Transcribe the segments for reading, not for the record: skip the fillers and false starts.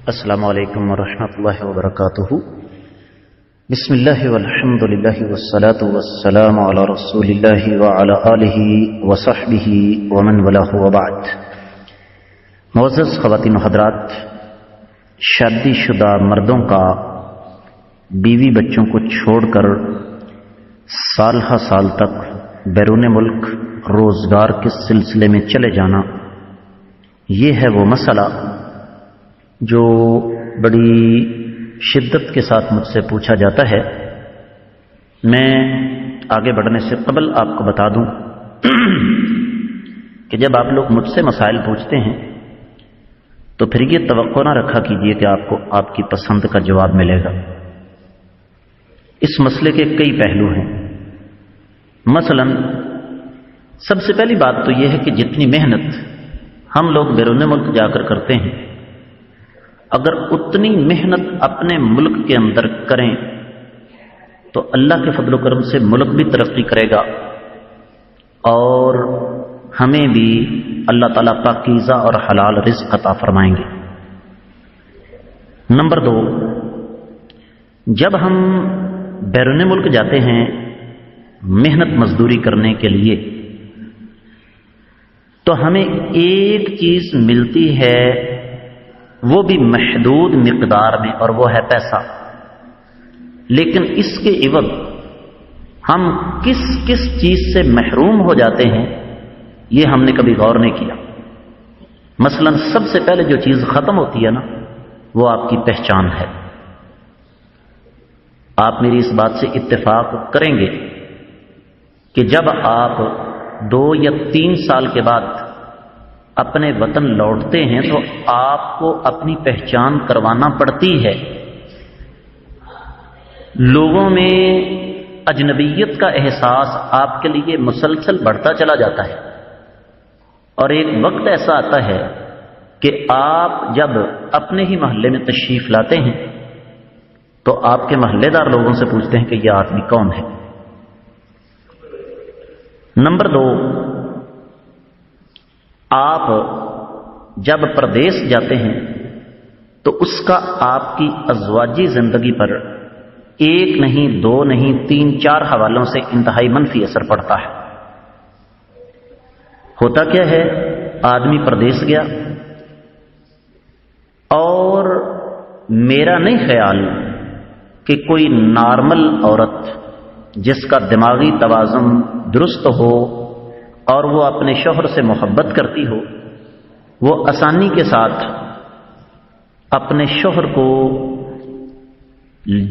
السلام علیکم ورحمۃ اللہ وبرکاتہ۔ بسم اللہ والحمد للہ والصلاة والسلام علی رسول اللہ وعلی آلہ وصحبہ ومن والاه وبعد۔ معزز خواتین و حضرات، شادی شدہ مردوں کا بیوی بچوں کو چھوڑ کر سال ہا سال تک بیرون ملک روزگار کے سلسلے میں چلے جانا، یہ ہے وہ مسئلہ جو بڑی شدت کے ساتھ مجھ سے پوچھا جاتا ہے۔ میں آگے بڑھنے سے قبل آپ کو بتا دوں کہ جب آپ لوگ مجھ سے مسائل پوچھتے ہیں تو پھر یہ توقع نہ رکھا کیجیے کہ آپ کو آپ کی پسند کا جواب ملے گا۔ اس مسئلے کے کئی پہلو ہیں۔ مثلا سب سے پہلی بات تو یہ ہے کہ جتنی محنت ہم لوگ بیرون ملک جا کر کرتے ہیں، اگر اتنی محنت اپنے ملک کے اندر کریں تو اللہ کے فضل و کرم سے ملک بھی ترقی کرے گا اور ہمیں بھی اللہ تعالیٰ پاکیزہ اور حلال رزق عطا فرمائیں گے۔ نمبر 2، جب ہم بیرون ملک جاتے ہیں محنت مزدوری کرنے کے لیے تو ہمیں ایک چیز ملتی ہے، وہ بھی محدود مقدار میں، اور وہ ہے پیسہ۔ لیکن اس کے عوض ہم کس کس چیز سے محروم ہو جاتے ہیں یہ ہم نے کبھی غور نہیں کیا۔ مثلا سب سے پہلے جو چیز ختم ہوتی ہے نا، وہ آپ کی پہچان ہے۔ آپ میری اس بات سے اتفاق کریں گے کہ جب آپ 2 یا 3 سال کے بعد اپنے وطن لوٹتے ہیں تو آپ کو اپنی پہچان کروانا پڑتی ہے۔ لوگوں میں اجنبیت کا احساس آپ کے لیے مسلسل بڑھتا چلا جاتا ہے، اور ایک وقت ایسا آتا ہے کہ آپ جب اپنے ہی محلے میں تشریف لاتے ہیں تو آپ کے محلے دار لوگوں سے پوچھتے ہیں کہ یہ آدمی کون ہے۔ نمبر 2، آپ جب پردیس جاتے ہیں تو اس کا آپ کی ازواجی زندگی پر 1 نہیں 2 نہیں 3 4 حوالوں سے انتہائی منفی اثر پڑتا ہے۔ ہوتا کیا ہے، آدمی پردیس گیا اور میرا نہیں خیال کہ کوئی نارمل عورت جس کا دماغی توازن درست ہو اور وہ اپنے شوہر سے محبت کرتی ہو، وہ آسانی کے ساتھ اپنے شوہر کو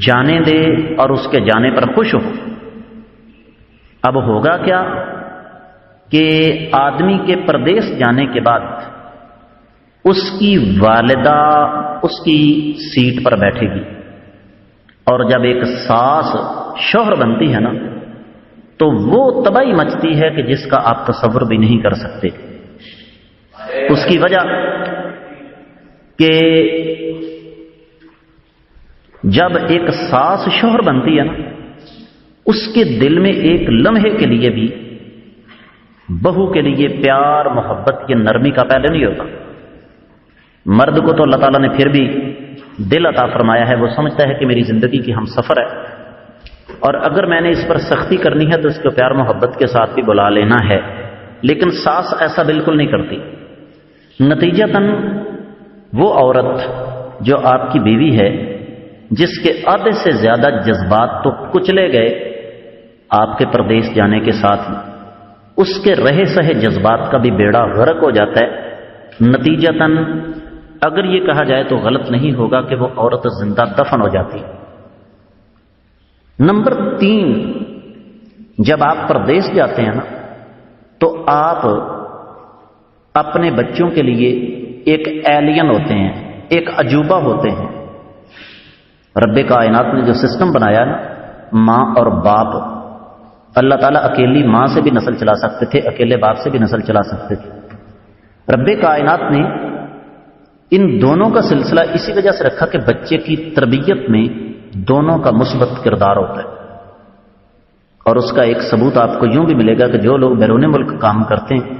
جانے دے اور اس کے جانے پر خوش ہو۔ اب ہوگا کیا کہ آدمی کے پردیس جانے کے بعد اس کی والدہ اس کی سیٹ پر بیٹھے گی، اور جب ایک ساس شوہر بنتی ہے نا تو وہ تباہی مچتی ہے کہ جس کا آپ تصور بھی نہیں کر سکتے۔ اس کی وجہ کہ جب ایک ساس شوہر بنتی ہے نا، اس کے دل میں ایک لمحے کے لیے بھی بہو کے لیے پیار محبت یا نرمی کا پہلے نہیں ہوتا۔ مرد کو تو اللہ تعالیٰ نے پھر بھی دل عطا فرمایا ہے، وہ سمجھتا ہے کہ میری زندگی کی ہم سفر ہے، اور اگر میں نے اس پر سختی کرنی ہے تو اس کو پیار محبت کے ساتھ بھی بلا لینا ہے۔ لیکن ساس ایسا بالکل نہیں کرتی۔ نتیجتاً وہ عورت جو آپ کی بیوی ہے، جس کے آدھے سے زیادہ جذبات تو کچلے گئے آپ کے پردیس جانے کے ساتھ، اس کے رہے سہے جذبات کا بھی بیڑا غرق ہو جاتا ہے۔ نتیجتاً اگر یہ کہا جائے تو غلط نہیں ہوگا کہ وہ عورت زندہ دفن ہو جاتی۔ نمبر 3، جب آپ پردیس جاتے ہیں نا تو آپ اپنے بچوں کے لیے ایک ایلین ہوتے ہیں، ایک عجوبہ ہوتے ہیں۔ رب کائنات نے جو سسٹم بنایا نا، ماں اور باپ، اللہ تعالیٰ اکیلی ماں سے بھی نسل چلا سکتے تھے، اکیلے باپ سے بھی نسل چلا سکتے تھے۔ رب کائنات نے ان دونوں کا سلسلہ اسی وجہ سے رکھا کہ بچے کی تربیت میں دونوں کا مثبت کردار ہوتا ہے، اور اس کا ایک ثبوت آپ کو یوں بھی ملے گا کہ جو لوگ بیرون ملک کام کرتے ہیں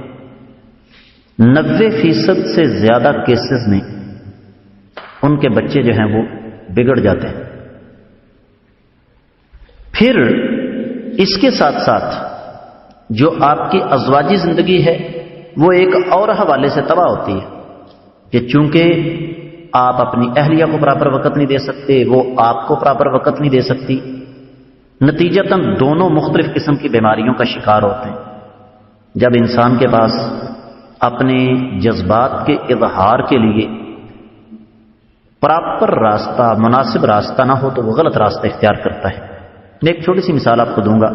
90% سے زیادہ کیسز میں ان کے بچے جو ہیں وہ بگڑ جاتے ہیں۔ پھر اس کے ساتھ ساتھ جو آپ کی ازواجی زندگی ہے وہ ایک اور حوالے سے تباہ ہوتی ہے کہ چونکہ آپ اپنی اہلیہ کو پراپر وقت نہیں دے سکتے، وہ آپ کو پراپر وقت نہیں دے سکتی، نتیجتاً دونوں مختلف قسم کی بیماریوں کا شکار ہوتے ہیں۔ جب انسان کے پاس اپنے جذبات کے اظہار کے لیے پراپر راستہ، مناسب راستہ نہ ہو تو وہ غلط راستہ اختیار کرتا ہے۔ میں ایک چھوٹی سی مثال آپ کو دوں گا۔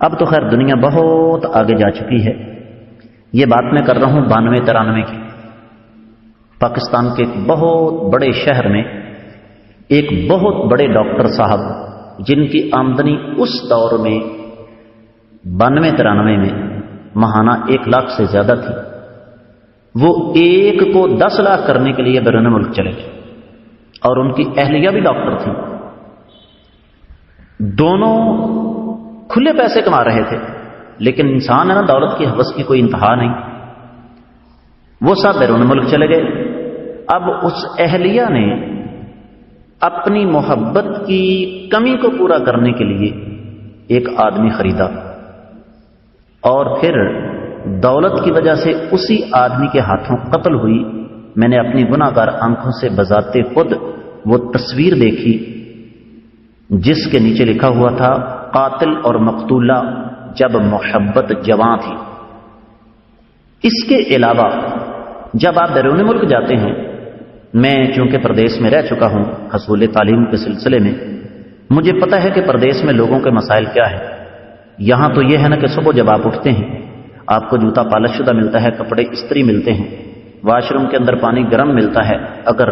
اب تو خیر دنیا بہت آگے جا چکی ہے، یہ بات میں کر رہا ہوں 92-93 کی۔ پاکستان کے ایک بہت بڑے شہر میں ایک بہت بڑے ڈاکٹر صاحب جن کی آمدنی اس دور میں 92-93 میں ماہانہ 1 لاکھ سے زیادہ تھی، وہ ایک کو 10 لاکھ کرنے کے لیے بیرون ملک چلے گئے، اور ان کی اہلیہ بھی ڈاکٹر تھی۔ دونوں کھلے پیسے کما رہے تھے، لیکن انسان ہے نا، دولت کی ہوس کی کوئی انتہا نہیں۔ وہ سب بیرون ملک چلے گئے۔ اب اس اہلیہ نے اپنی محبت کی کمی کو پورا کرنے کے لیے ایک آدمی خریدا، اور پھر دولت کی وجہ سے اسی آدمی کے ہاتھوں قتل ہوئی۔ میں نے اپنی گناہگار آنکھوں سے بذات خود وہ تصویر دیکھی جس کے نیچے لکھا ہوا تھا قاتل اور مقتولہ جب محبت جواں تھی۔ اس کے علاوہ جب آپ بیرون ملک جاتے ہیں، میں چونکہ پردیس میں رہ چکا ہوں حصول تعلیم کے سلسلے میں، مجھے پتہ ہے کہ پردیس میں لوگوں کے مسائل کیا ہے۔ یہاں تو یہ ہے نا کہ صبح جب آپ اٹھتے ہیں آپ کو جوتا پالش شدہ ملتا ہے، کپڑے استری ملتے ہیں، واش روم کے اندر پانی گرم ملتا ہے، اگر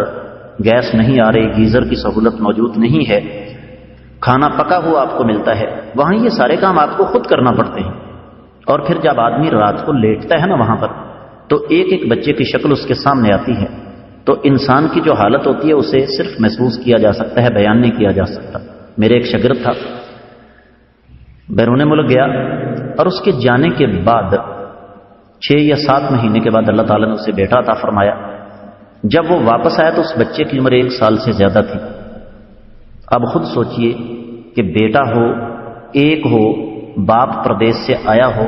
گیس نہیں آ رہی، گیزر کی سہولت موجود نہیں ہے، کھانا پکا ہوا آپ کو ملتا ہے۔ وہاں یہ سارے کام آپ کو خود کرنا پڑتے ہیں۔ اور پھر جب آدمی رات کو لیٹتا ہے نا وہاں پر، تو ایک ایک بچے کی شکل اس کے سامنے آتی ہے، تو انسان کی جو حالت ہوتی ہے اسے صرف محسوس کیا جا سکتا ہے، بیان نہیں کیا جا سکتا۔ میرے ایک شاگرد تھا، بیرون ملک گیا، اور اس کے جانے کے بعد 6 یا 7 مہینے کے بعد اللہ تعالیٰ نے اسے بیٹا عطا فرمایا۔ جب وہ واپس آیا تو اس بچے کی عمر 1 سال سے زیادہ تھی۔ اب خود سوچئے کہ بیٹا ہو، ایک ہو، باپ پردیس سے آیا ہو،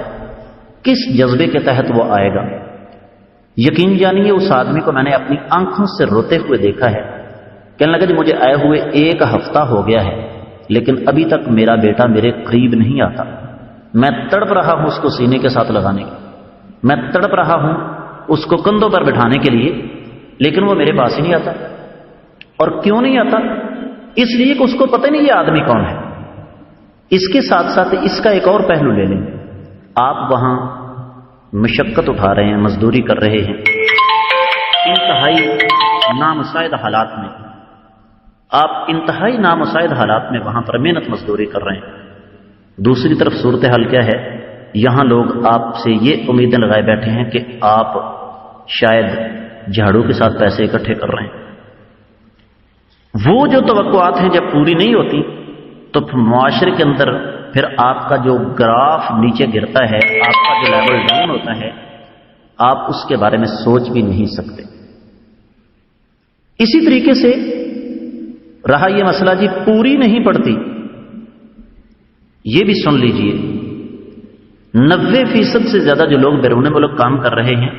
کس جذبے کے تحت وہ آئے گا۔ یقین جانیے اس آدمی کو میں نے اپنی آنکھوں سے روتے ہوئے دیکھا ہے۔ کہنے لگا جی مجھے آئے ہوئے 1 ہفتہ ہو گیا ہے، لیکن ابھی تک میرا بیٹا میرے قریب نہیں آتا۔ میں تڑپ رہا ہوں اس کو سینے کے ساتھ لگانے کے، میں تڑپ رہا ہوں اس کو کندھوں پر بٹھانے کے لیے، لیکن وہ میرے پاس ہی نہیں آتا۔ اور کیوں نہیں آتا؟ اس لیے کہ اس کو پتہ نہیں یہ آدمی کون ہے۔ اس کے ساتھ ساتھ اس کا ایک اور پہلو لے لیں، آپ وہاں مشقت اٹھا رہے ہیں، مزدوری کر رہے ہیں، انتہائی نامساعد حالات میں، آپ انتہائی نامساعد حالات میں وہاں پر محنت مزدوری کر رہے ہیں۔ دوسری طرف صورتحال کیا ہے؟ یہاں لوگ آپ سے یہ امیدیں لگائے بیٹھے ہیں کہ آپ شاید جھاڑو کے ساتھ پیسے اکٹھے کر رہے ہیں۔ وہ جو توقعات ہیں جب پوری نہیں ہوتی تو معاشرے کے اندر پھر آپ کا جو گراف نیچے گرتا ہے، آپ کا جو لیول ڈاؤن ہوتا ہے، آپ اس کے بارے میں سوچ بھی نہیں سکتے۔ اسی طریقے سے رہا یہ مسئلہ جی پوری نہیں پڑتی، یہ بھی سن لیجئے 90% سے زیادہ جو لوگ بیرون ملک کام کر رہے ہیں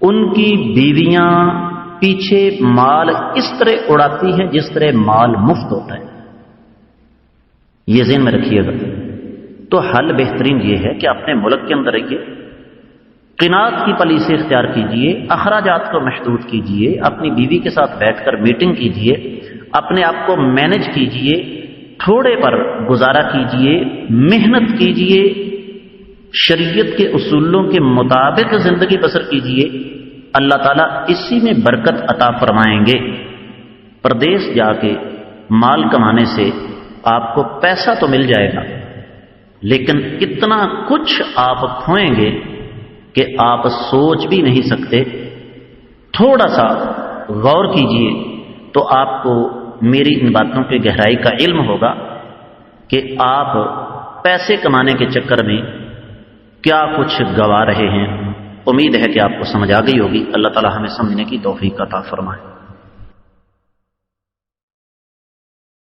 ان کی بیویاں پیچھے مال اس طرح اڑاتی ہیں جس طرح مال مفت ہوتا ہے۔ یہ ذہن میں رکھیے گا۔ تو حل بہترین یہ ہے کہ اپنے ملک کے اندر رہیے، قناعت کی پالیسی اختیار کیجئے، اخراجات کو محدود کیجئے، اپنی بیوی کے ساتھ بیٹھ کر میٹنگ کیجئے، اپنے آپ کو مینج کیجئے، تھوڑے پر گزارا کیجئے، محنت کیجئے، شریعت کے اصولوں کے مطابق زندگی بسر کیجئے، اللہ تعالیٰ اسی میں برکت عطا فرمائیں گے۔ پردیس جا کے مال کمانے سے آپ کو پیسہ تو مل جائے گا، لیکن اتنا کچھ آپ کھوئیں گے کہ آپ سوچ بھی نہیں سکتے۔ تھوڑا سا غور کیجئے تو آپ کو میری ان باتوں کی گہرائی کا علم ہوگا کہ آپ پیسے کمانے کے چکر میں کیا کچھ گوا رہے ہیں۔ امید ہے کہ آپ کو سمجھ آ گئی ہوگی۔ اللہ تعالی ہمیں سمجھنے کی توفیق عطا فرمائے۔